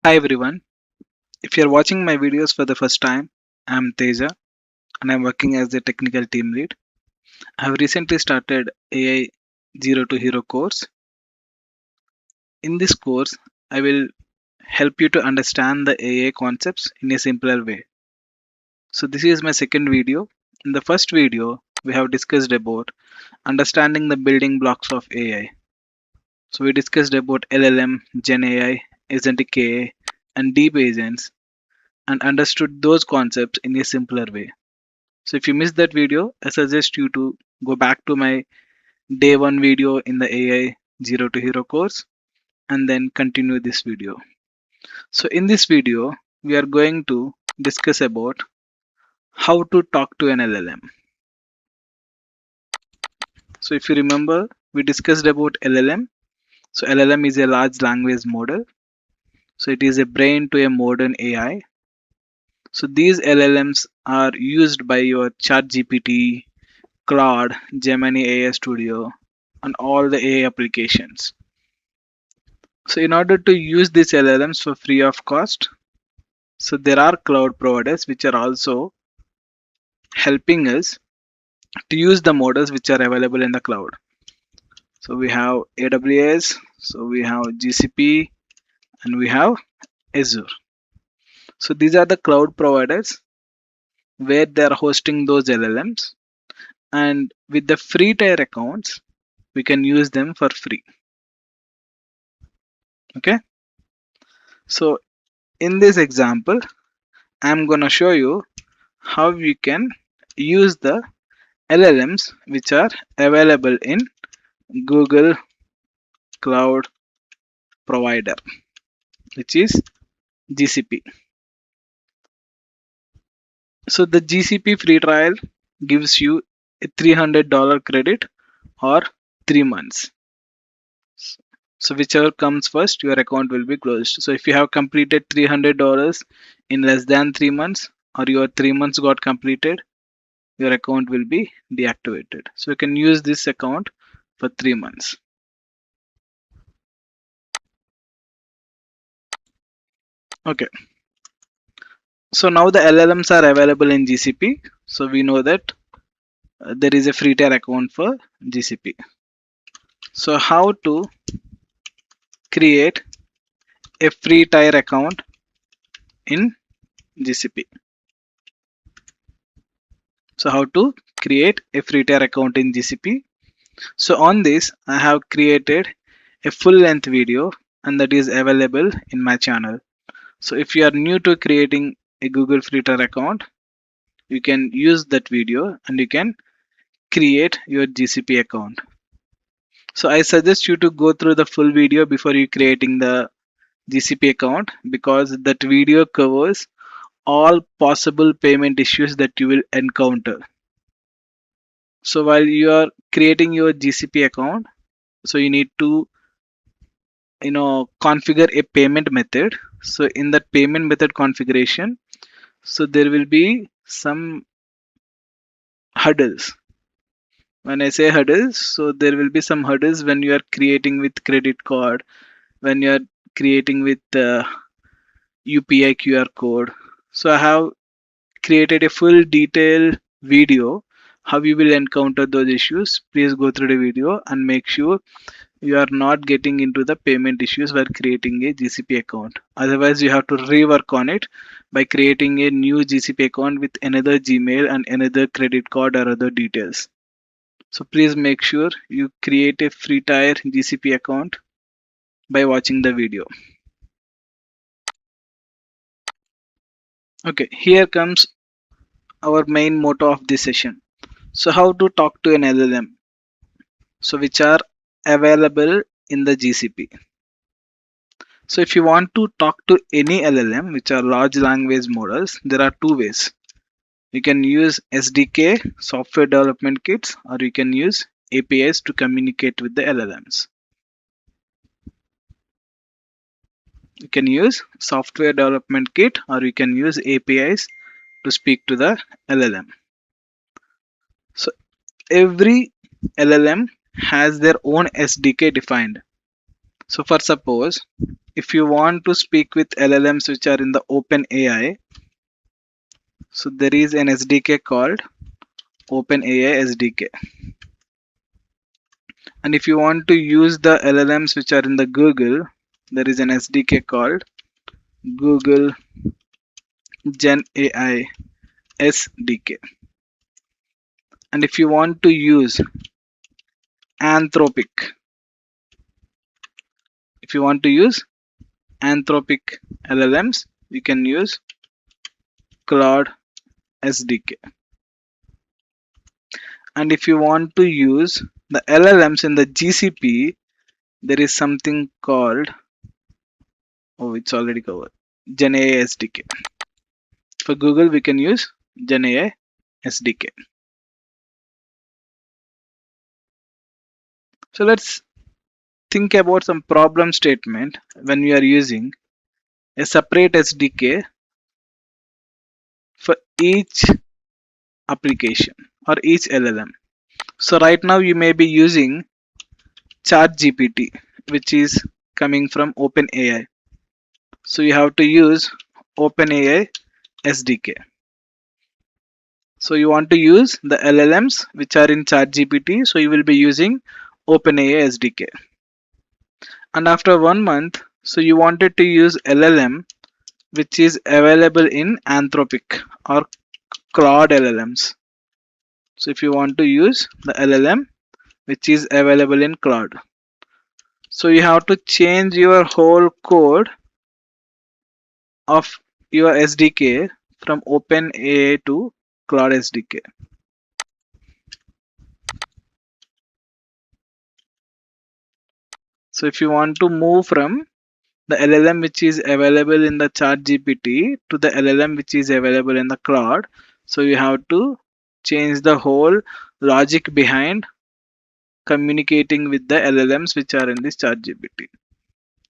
Hi everyone. If you're watching my videos for the first time, I'm Teja and I'm working as the technical team lead. I have recently started AI Zero to Hero course. In this course, I will help you to understand the AI concepts in a simpler way. So this is my second video. In the first video, we have discussed about understanding the building blocks of AI. So we discussed about LLM, Gen AI, Agentic AI, and deep agents and understood those concepts in a simpler way. So if you missed that video, I suggest you to go back to my day one video in the AI Zero to Hero course and then continue this video. So in this video, we are going to discuss about how to talk to an LLM. So if you remember, we discussed about LLM. So LLM is a large language model. So it is a brain to a modern AI. So these LLMs are used by your ChatGPT, Claude, Gemini AI Studio, and all the AI applications. So in order to use these LLMs for free of cost, so there are cloud providers which are also helping us to use the models which are available in the cloud. So we have AWS, so we have GCP, and we have Azure. So these are the cloud providers where they are hosting those LLMs, and with the free tier accounts, we can use them for free. Okay. So in this example, I'm gonna show you how we can use the LLMs which are available in Google Cloud Provider, which is GCP. So the GCP free trial gives you a $300 credit or 3 months. So whichever comes first, your account will be closed. So if you have completed $300 in less than 3 months, or your 3 months got completed, your account will be deactivated. So you can use this account for 3 months. Okay. So now the LLMs are available in GCP. So we know that there is a free tier account for GCP. So how to create a free tier account in GCP? So how to create a free tier account in GCP? So on this, I have created a full length video and that is available in my channel. So if you are new to creating a Google free tier account, you can use that video and you can create your GCP account. So I suggest you to go through the full video before you creating the GCP account because that video covers all possible payment issues that you will encounter. So while you are creating your GCP account, so you need to configure a payment method. So in that payment method configuration, so there will be some hurdles. When I say hurdles, so there will be some hurdles when you are creating with credit card, when you are creating with UPI QR code. So I have created a full detailed video how you will encounter those issues. Please go through the video and make sure you are not getting into the payment issues while creating a GCP account. Otherwise, you have to rework on it by creating a new GCP account with another Gmail and another credit card or other details. So please make sure you create a free tier GCP account by watching the video. Okay, here comes our main motto of this session. So how to talk to an LLM? So which are available in the GCP. So if you want to talk to any LLM, which are large language models, there are two ways. You can use SDK, software development kits, or you can use APIs to communicate with the LLMs. You can use software development kit or you can use APIs to speak to the LLM. So every LLM has their own SDK defined. So for suppose, if you want to speak with LLMs which are in the open AI, so there is an SDK called OpenAI SDK. And if you want to use the LLMs which are in the Google, there is an SDK called Google Gen AI SDK. And if you want to use Anthropic, if you want to use Anthropic LLMs, you can use Claude SDK. And if you want to use the LLMs in the GCP, there is something called, oh, it's already covered, Gen AI SDK. For Google, we can use Gen AI SDK. So let's think about some problem statement when we are using a separate SDK for each application or each LLM. So right now you may be using ChatGPT, which is coming from OpenAI. So you have to use OpenAI SDK. So you want to use the LLMs which are in ChatGPT. So you will be using OpenAI SDK. And after 1 month, so you wanted to use LLM which is available in Anthropic or Claude LLMs. So if you want to use the LLM which is available in Claude, so you have to change your whole code of your SDK from OpenAI to Claude SDK. So if you want to move from the LLM which is available in the ChatGPT to the LLM which is available in the Claude, so you have to change the whole logic behind communicating with the LLMs which are in this ChatGPT.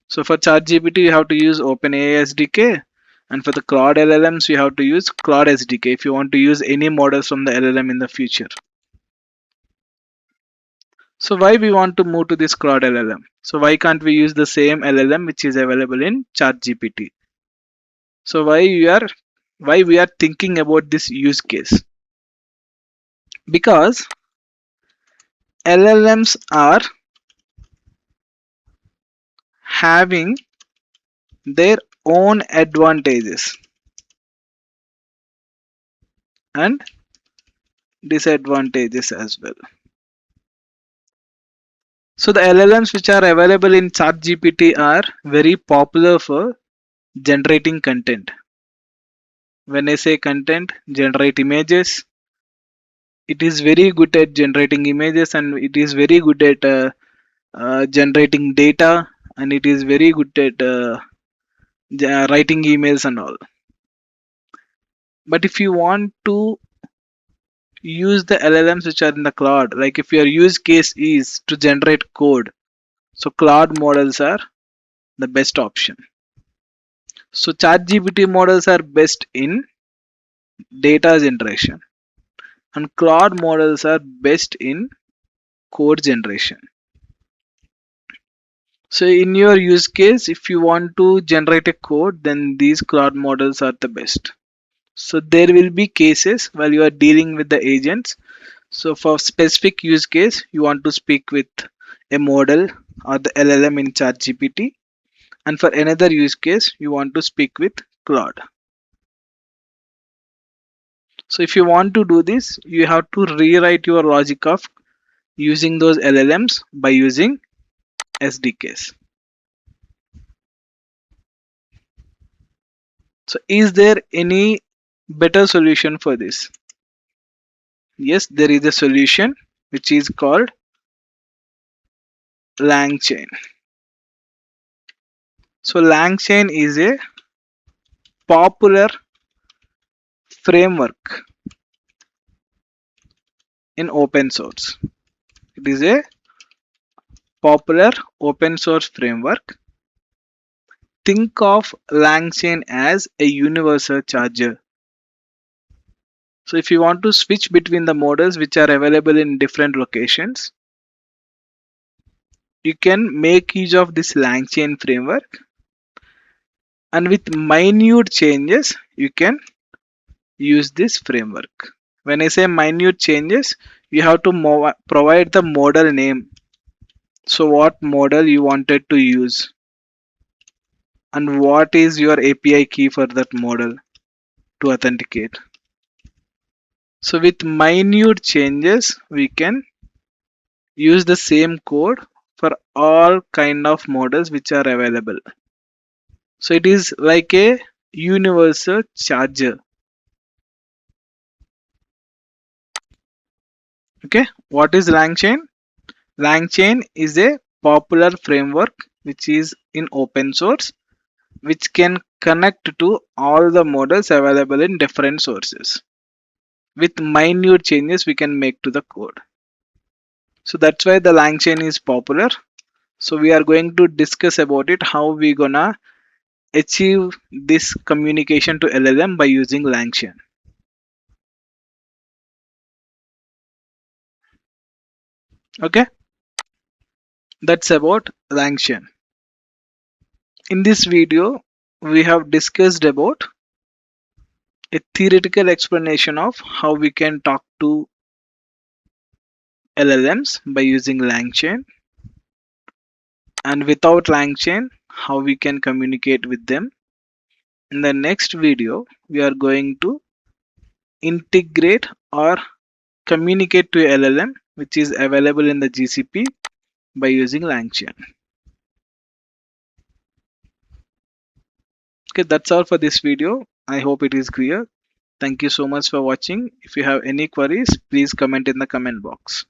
So for ChatGPT you have to use OpenAI SDK, and for the Claude LLMs you have to use Claude SDK if you want to use any models from the LLM in the future. So why we want to move to this Claude LLM? So why can't we use the same LLM which is available in ChatGPT? So why we are thinking about this use case? Because LLMs are having their own advantages and disadvantages as well. So the LLMs which are available in ChatGPT are very popular for generating content. When I say content, generate images. It is very good at generating images, and it is very good at generating data, and it is very good at writing emails and all. But if you want to use the LLMs which are in the Claude, like if your use case is to generate code, so Claude models are the best option. So ChatGPT models are best in data generation, and Claude models are best in code generation. So in your use case, if you want to generate a code, then these Claude models are the best. So there will be cases while you are dealing with the agents. So for specific use case, you want to speak with a model or the LLM in ChatGPT, and for another use case, you want to speak with Claude. So if you want to do this, you have to rewrite your logic of using those LLMs by using SDKs. So is there any better solution for this? Yes, there is a solution which is called LangChain. So LangChain is a popular framework in open source. It is a popular open source framework. Think of LangChain as a universal charger. So if you want to switch between the models which are available in different locations, you can make use of this LangChain framework, and with minute changes you can use this framework. When I say minute changes, you have to provide the model name. So what model you wanted to use and what is your API key for that model to authenticate. So with minute changes, we can use the same code for all kind of models which are available. So it is like a universal charger. Okay, what is LangChain? LangChain is a popular framework which is in open source, which can connect to all the models available in different sources. With minute changes we can make to the code. So that's why the LangChain is popular. So we are going to discuss about it, how we gonna achieve this communication to LLM by using LangChain. Okay, that's about LangChain. In this video, we have discussed about a theoretical explanation of how we can talk to LLMs by using LangChain, and without LangChain, how we can communicate with them. In the next video, we are going to integrate or communicate to LLM which is available in the GCP by using LangChain. Okay, that's all for this video. I hope it is clear. Thank you so much for watching. If you have any queries, please comment in the comment box.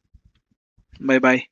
Bye bye.